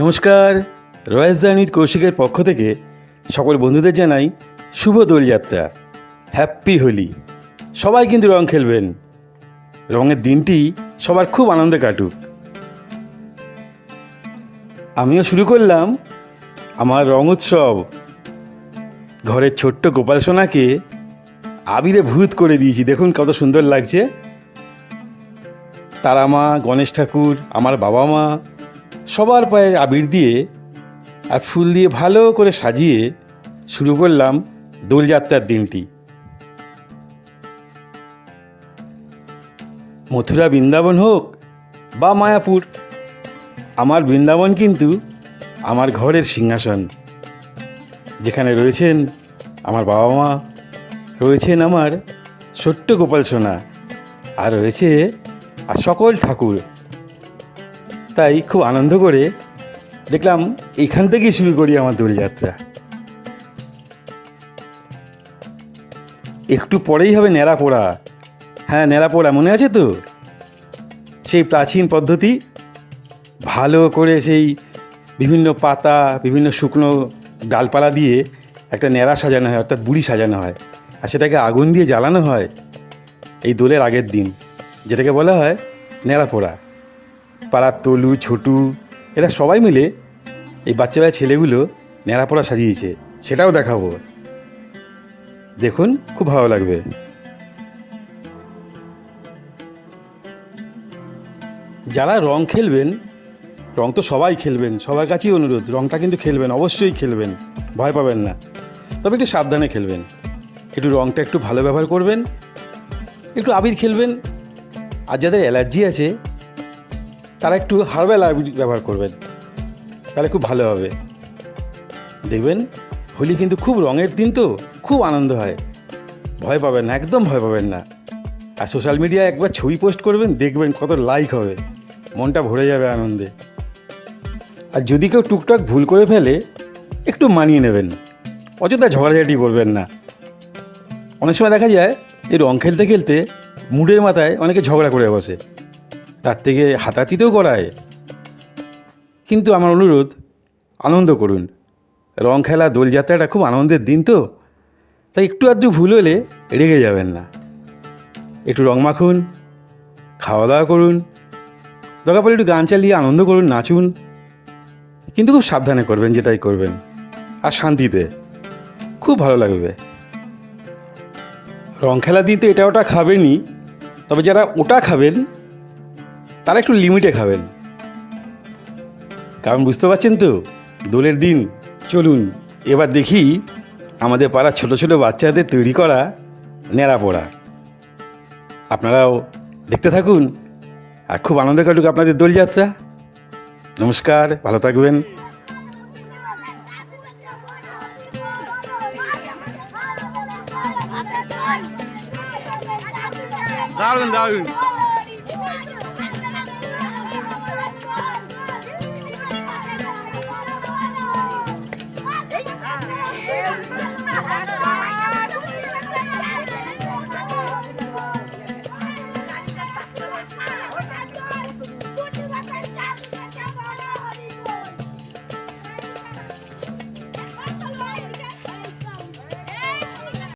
নমস্কার। রয়্যাল জার্নির কৌশিকের পক্ষ থেকে সকল বন্ধুদের জানাই শুভ দোলযাত্রা, হ্যাপি হোলি। সবাই কিন্তু রং খেলবেন, রঙের দিনটি সবার খুব আনন্দে কাটুক। আমিও শুরু করলাম আমার রং উৎসব। ঘরের ছোট্ট গোপাল সোনাকে আবিরে ভূত করে দিয়েছি, দেখুন কত সুন্দর লাগছে। তারা মা, গণেশ ঠাকুর, আমার বাবা মা সবার পায়ে আবির দিয়ে আর ফুল দিয়ে ভালো করে সাজিয়ে শুরু করলাম দোলযাত্রার দিনটি। মথুরা বৃন্দাবন হোক বা মায়াপুর, আমার বৃন্দাবন কিন্তু আমার ঘরের সিংহাসন, যেখানে রয়েছেন আমার বাবা মা, রয়েছেন আমার ছোট্ট গোপাল সোনা, আর রয়েছে আর সকল ঠাকুর। তাই খুব আনন্দ করে দেখলাম এখান থেকেই শুরু করি আমার দোলযাত্রা। একটু পরেই হবে ন্যাড়া পোড়া। হ্যাঁ, ন্যাড়া পোড়া মনে আছে তো? সেই প্রাচীন পদ্ধতি, ভালো করে সেই বিভিন্ন পাতা, বিভিন্ন শুকনো ডালপালা দিয়ে একটা ন্যাড়া সাজানো হয়, অর্থাৎ বুড়ি সাজানো হয়, আর সেটাকে আগুন দিয়ে জ্বালানো হয় এই দোলের আগের দিন, যেটাকে বলা হয় ন্যাড়া পোড়া। পাড়ার তলু, ছোটু এরা সবাই মিলে এই বাচ্চা ছেলেগুলো ন্যাড়া পোড়া সাজিয়েছে, সেটাও দেখাবো। দেখুন, খুব ভালো লাগবে। যারা রং খেলবেন, রং তো সবাই খেলবেন, সবার কাছেই অনুরোধ, রংটা কিন্তু খেলবেন, অবশ্যই খেলবেন, ভয় পাবেন না। তবে একটু সাবধানে খেলবেন, একটু রংটা একটু ভালো ব্যবহার করবেন, একটু আবির খেলবেন। আর যাদের অ্যালার্জি আছে তারা একটু হার্বাল আবির ব্যবহার করবেন, তাহলে খুব ভালো হবে। দেখবেন হোলি কিন্তু খুব রঙের দিন, তো খুব আনন্দ হয়, ভয় পাবেন না, একদম ভয় পাবেন না। আর সোশ্যাল মিডিয়ায় একবার ছবি পোস্ট করবেন, দেখবেন কত লাইক হবে, মনটা ভরে যাবে আনন্দে। আর যদি কেউ টুকটাক ভুল করে ফেলে একটু মানিয়ে নেবেন, অযথা ঝগড়াঝাটি করবেন না। অনেক সময় দেখা যায় এই রং খেলতে খেলতে মুডের মাথায় অনেকে ঝগড়া করে বসে, তার থেকে হাতাহাতিতেও করায়। কিন্তু আমার অনুরোধ, আনন্দ করুন। রং খেলা, দোলযাত্রাটা খুব আনন্দের দিন, তো তাই একটু আধটু ভুল হলে রেগে যাবেন না। একটু রং মাখুন, খাওয়া দাওয়া করুন, দরকার পড়লে একটু গান চালিয়ে আনন্দ করুন, নাচুন, কিন্তু খুব সাবধানে করবেন, যেটাই করবেন, আর শান্তিতে, খুব ভালো লাগবে। রং খেলার দিন তো এটা ওটা খাবেনই, তবে যারা ওটা খাবেন তারা একটু লিমিটে খাবেন, কারণ বুঝতে পারছেন তো দোলের দিন। চলুন এবার দেখি আমাদের পাড়ার ছোটো ছোটো বাচ্চাদের তৈরি করা ন্যাড়া পোড়া। আপনারাও দেখতে থাকুন, আর খুব আনন্দ কাটুক আপনাদের দোলযাত্রা। নমস্কার, ভালো থাকবেন। দারুণ দারুণ।